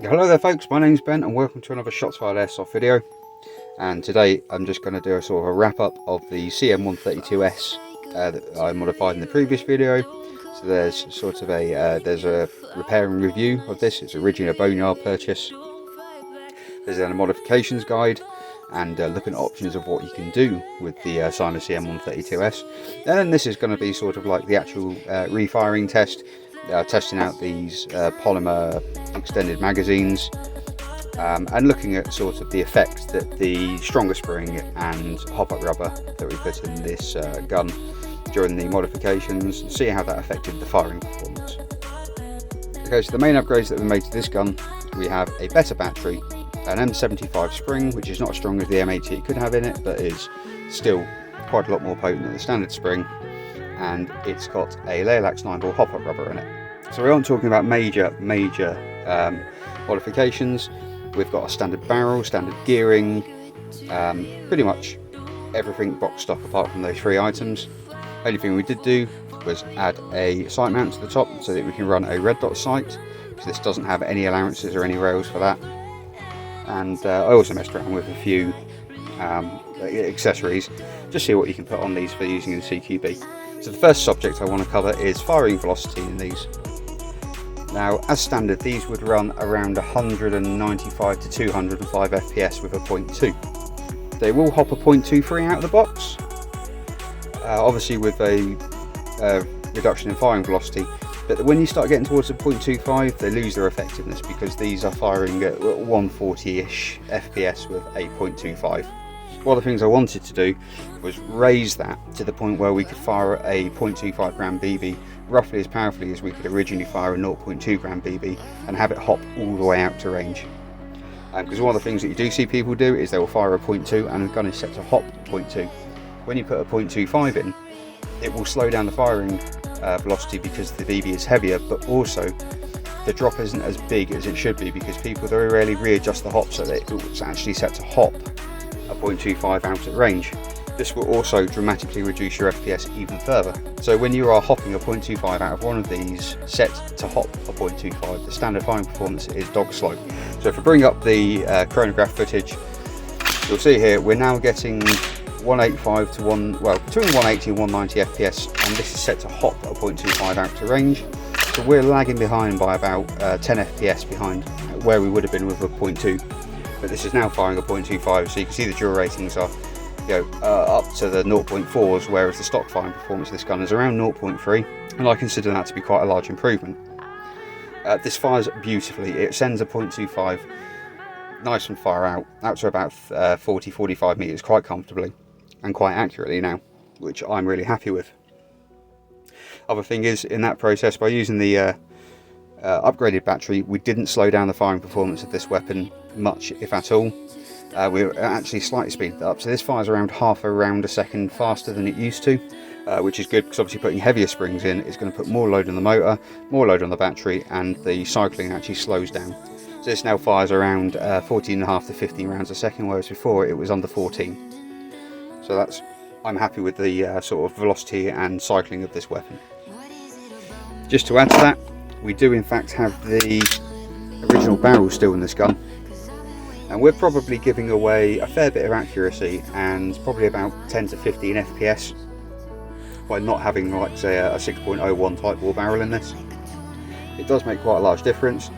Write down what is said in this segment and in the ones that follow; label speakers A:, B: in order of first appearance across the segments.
A: Hello there folks, my name's Ben and welcome to another Shots Fired Airsoft video. And today I'm just going to do a sort of a wrap up of the CM.132S that I modified in the previous video. So there's sort of a repair and review of this. It's originally a boneyard purchase. There's then a modifications guide and looking at options of what you can do with the Cyma CM.132S. And then this is going to be sort of like the actual refiring test. Testing out these polymer extended magazines and looking at sort of the effect that the stronger spring and hop-up rubber that we put in this gun during the modifications, see how that affected the firing performance. Okay, so the main upgrades that we made to this gun, we have a better battery, an M75 spring, which is not as strong as the M80 it could have in it, but is still quite a lot more potent than the standard spring, and it's got a Laylax 9 ball hop-up rubber in it. So we aren't talking about major modifications. We've got a standard barrel, standard gearing, pretty much everything box stock apart from those three items. Only thing we did do was add a sight mount to the top so that we can run a red dot sight, because this doesn't have any allowances or any rails for that. And I also messed around with a few accessories, just see what you can put on these for using in CQB. So the first subject I want to cover is firing velocity in these. Now, as standard, these would run around 195 to 205 FPS with a 0.2. They will hop a 0.23 out of the box, obviously with a reduction in firing velocity, but when you start getting towards the 0.25, they lose their effectiveness because these are firing at 140-ish FPS with a 0.25. One of the things I wanted to do was raise that to the point where we could fire a 0.25 gram BB roughly as powerfully as we could originally fire a 0.2 gram BB and have it hop all the way out to range. Because one of the things that you do see people do is they will fire a 0.2 and the gun is set to hop 0.2. When you put a 0.25 in, it will slow down the firing velocity because the BB is heavier, but also the drop isn't as big as it should be because people very rarely readjust the hop so that it's actually set to hop a 0.25 out at range. This will also dramatically reduce your FPS even further. So when you are hopping a 0.25 out of one of these set to hop a 0.25, the standard firing performance is dog slow. So if I bring up the chronograph footage, you'll see here we're now getting 185 to between 180 and 190 FPS, and this is set to hop a 0.25 out to range. So we're lagging behind by about 10 FPS behind where we would have been with a 0.2. But this is now firing a 0.25, so you can see the dual ratings are up to the 0.4s, whereas the stock firing performance of this gun is around 0.3, and I consider that to be quite a large improvement. This fires beautifully. It sends a 0.25 nice and far out to about 40-45 meters quite comfortably and quite accurately now, which I'm really happy with. Other thing is, in that process, by using the upgraded battery, we didn't slow down the firing performance of this weapon much, if at all. We actually slightly speeded that up, so this fires around half a round a second faster than it used to, which is good because obviously putting heavier springs in is going to put more load on the motor, more load on the battery, and the cycling actually slows down. So this now fires around 14.5 to 15 rounds a second, whereas before it was under 14. So I'm happy with the sort of velocity and cycling of this weapon. Just to add to that, we do in fact have the original barrel still in this gun, and we're probably giving away a fair bit of accuracy and probably about 10 to 15 FPS by not having, like say, a 6.01 type bore barrel in this. It does make quite a large difference.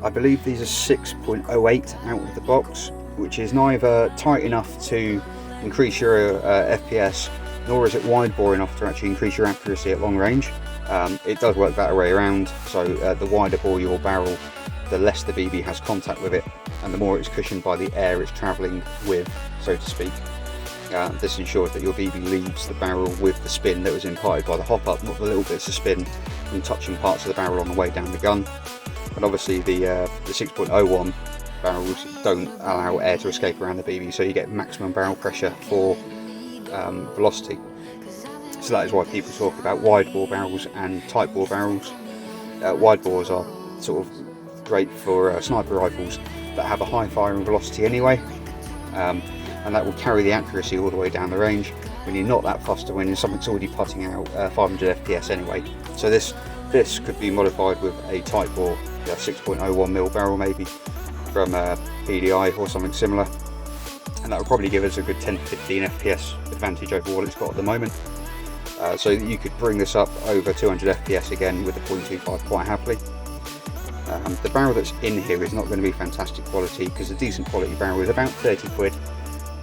A: I believe these are 6.08 out of the box, which is neither tight enough to increase your FPS, nor is it wide bore enough to actually increase your accuracy at long range. It does work that way around, so the wider bore your barrel, the less the BB has contact with it, and the more it's cushioned by the air it's travelling with, so to speak. This ensures that your BB leaves the barrel with the spin that was imparted by the hop-up, not the little bits of spin from touching parts of the barrel on the way down the gun. And obviously the 6.01 barrels don't allow air to escape around the BB, so you get maximum barrel pressure for velocity. So that is why people talk about wide bore barrels and tight bore barrels. Wide bores are sort of great for sniper rifles that have a high firing velocity anyway, and that will carry the accuracy all the way down the range when you're not that fussed, when something's already putting out 500 FPS anyway. So this could be modified with a tight bore 6.01mm barrel maybe from PDI or something similar, and that will probably give us a good 10 to 15 FPS advantage over what it's got at the moment. So you could bring this up over 200 FPS again with the 0.25 quite happily. The barrel that's in here is not going to be fantastic quality, because a decent quality barrel is about 30 quid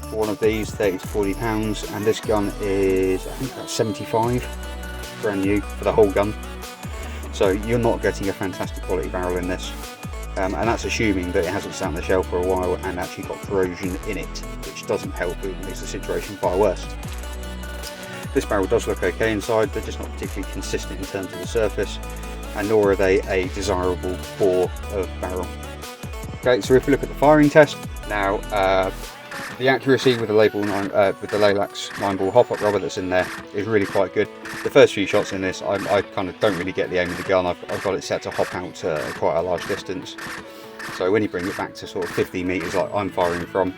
A: for one of these, 30 to 40 pounds, and this gun is I think about 75, brand new for the whole gun. So you're not getting a fantastic quality barrel in this, and that's assuming that it hasn't sat on the shelf for a while and actually got corrosion in it, which doesn't help, it makes the situation far worse. This barrel does look okay inside, they're just not particularly consistent in terms of the surface, and nor are they a desirable bore of barrel. Okay, so if we look at the firing test now, the accuracy with the with the Lalax 9-ball hop-up rubber that's in there is really quite good. The first few shots in this, I kind of don't really get the aim of the gun. I've got it set to hop out quite a large distance. So when you bring it back to sort of 15 metres like I'm firing from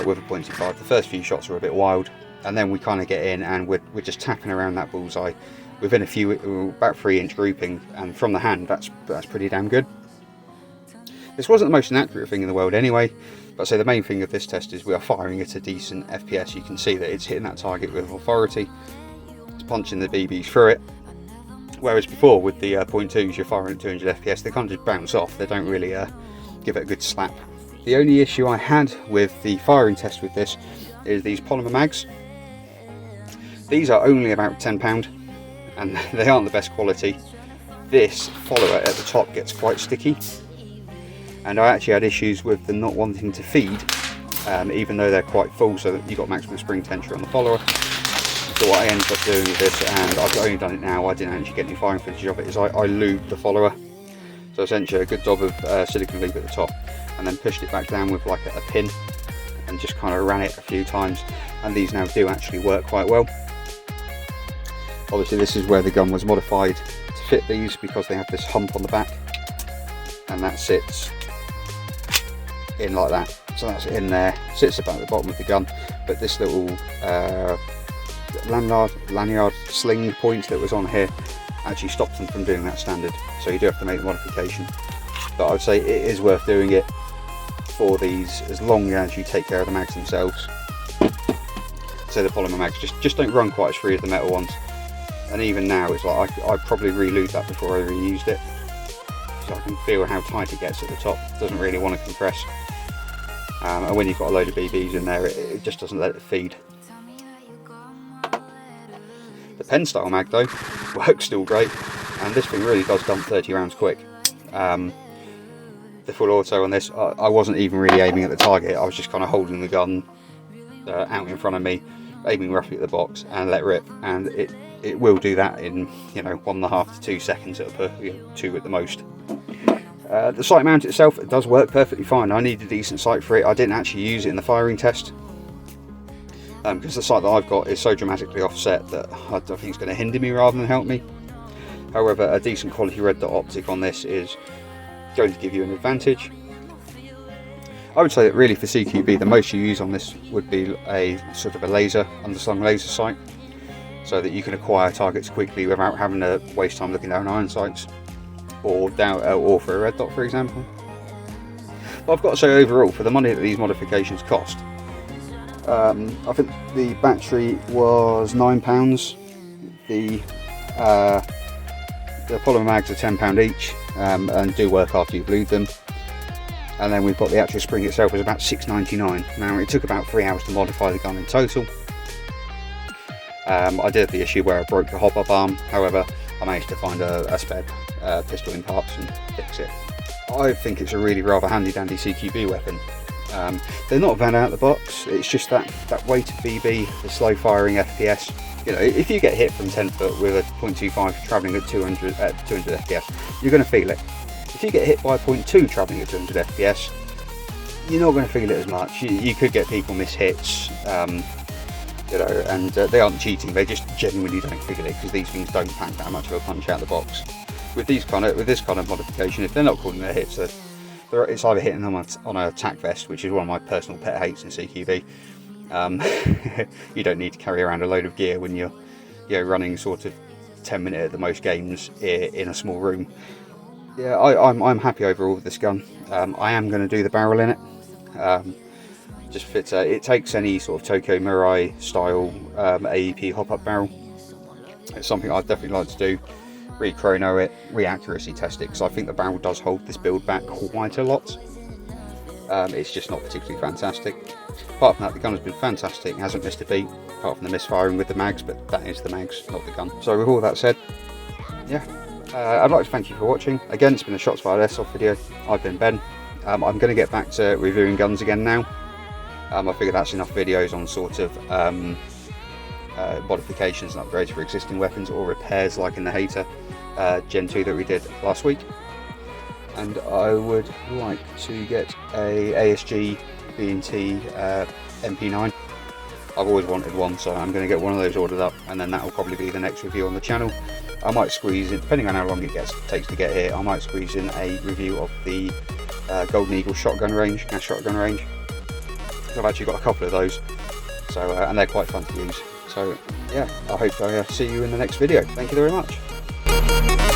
A: with a 0.25, the first few shots are a bit wild, and then we kind of get in and we're just tapping around that bullseye within about 3-inch grouping, and from the hand that's pretty damn good. This wasn't the most inaccurate thing in the world anyway, but so the main thing of this test is we are firing at a decent FPS. You can see that it's hitting that target with authority, it's punching the BBs through it, whereas before with the 0.2s you're firing at 200 FPS, they kind of just bounce off, they don't really give it a good slap. The only issue I had with the firing test with this is these polymer mags. These are only about £10 and they aren't the best quality. This follower at the top gets quite sticky, and I actually had issues with them not wanting to feed, even though they're quite full, so that you've got maximum spring tension on the follower. So what I ended up doing with this, and I've only done it now, I didn't actually get any firing footage of it, is I lubed the follower. So essentially a good dab of silicone lube at the top, and then pushed it back down with like a pin, and just kind of ran it a few times, and these now do actually work quite well. Obviously this is where the gun was modified to fit these, because they have this hump on the back, and that sits in like that. So that's in there, sits about the bottom of the gun, but this little lanyard sling point that was on here actually stops them from doing that standard, so you do have to make the modification. But I would say it is worth doing it for these, as long as you take care of the mags themselves. So the polymer mags just don't run quite as free as the metal ones, and even now it's like I'd probably re-lube that before I reused it, so I can feel how tight it gets at the top. It doesn't really want to compress, and when you've got a load of BBs in there, it just doesn't let it feed. The pen style mag though works still great, and this thing really does dump 30 rounds quick. The full auto on this, I wasn't even really aiming at the target, I was just kind of holding the gun out in front of me, aiming roughly at the box and let rip, and it will do that in 1.5 to 2 seconds, it'll put 2 at the most. The sight mount itself, it does work perfectly fine. I need a decent sight for it. I didn't actually use it in the firing test, because the sight that I've got is so dramatically offset that I think it's going to hinder me rather than help me. However, a decent quality red dot optic on this is going to give you an advantage. I would say that really for CQB the most you use on this would be a sort of a laser, underslung laser sight, so that you can acquire targets quickly without having to waste time looking down iron sights, or for a red dot, for example. But I've got to say, overall, for the money that these modifications cost, I think the battery was £9, the polymer mags are £10 each, and do work after you've glued them, and then we've got the actual spring itself was about £6.99. Now it took about 3 hours to modify the gun in total. I did have the issue where I broke the hop-up arm, however I managed to find a spare pistol in parts and fix it. I think it's a really rather handy dandy CQB weapon. They're not bad out of the box, it's just that weighted BB, the slow firing FPS. If you get hit from 10 foot with a 0.25 travelling at 200 FPS, you're going to feel it. If you get hit by a 0.2 travelling at 200 FPS, you're not going to feel it as much. You could get people miss hits, and they aren't cheating, they just genuinely don't feel it, because these things don't pack that much of a punch out of the box. With this kind of modification, if they're not calling their hits, it's either hitting them on a tack vest, which is one of my personal pet hates in CQB. You don't need to carry around a load of gear when you're running sort of 10-minute at the most games in a small room. yeah, I'm happy overall with this gun. I am going to do the barrel in it. Just fits. It takes any sort of Tokyo Mirai style AEP hop-up barrel. It's something I'd definitely like to do. Re-chrono it, re-accuracy test it, because I think the barrel does hold this build back quite a lot. It's just not particularly fantastic. Apart from that, the gun has been fantastic. It hasn't missed a beat, apart from the misfiring with the mags, but that is the mags, not the gun. So with all that said, yeah, I'd like to thank you for watching. Again, it's been a Shots Fired Airsoft video. I've been Ben. I'm going to get back to reviewing guns again now. I figure that's enough videos on sort of modifications and upgrades for existing weapons, or repairs like in the Hater Gen 2 that we did last week. And I would like to get a ASG B&T MP9. I've always wanted one, so I'm going to get one of those ordered up, and then that will probably be the next review on the channel. I might squeeze in, depending on how long it takes to get here, I might squeeze in a review of the Golden Eagle shotgun range, gas shotgun range. I've actually got a couple of those, so and they're quite fun to use. So yeah, I hope I see you in the next video. Thank you very much.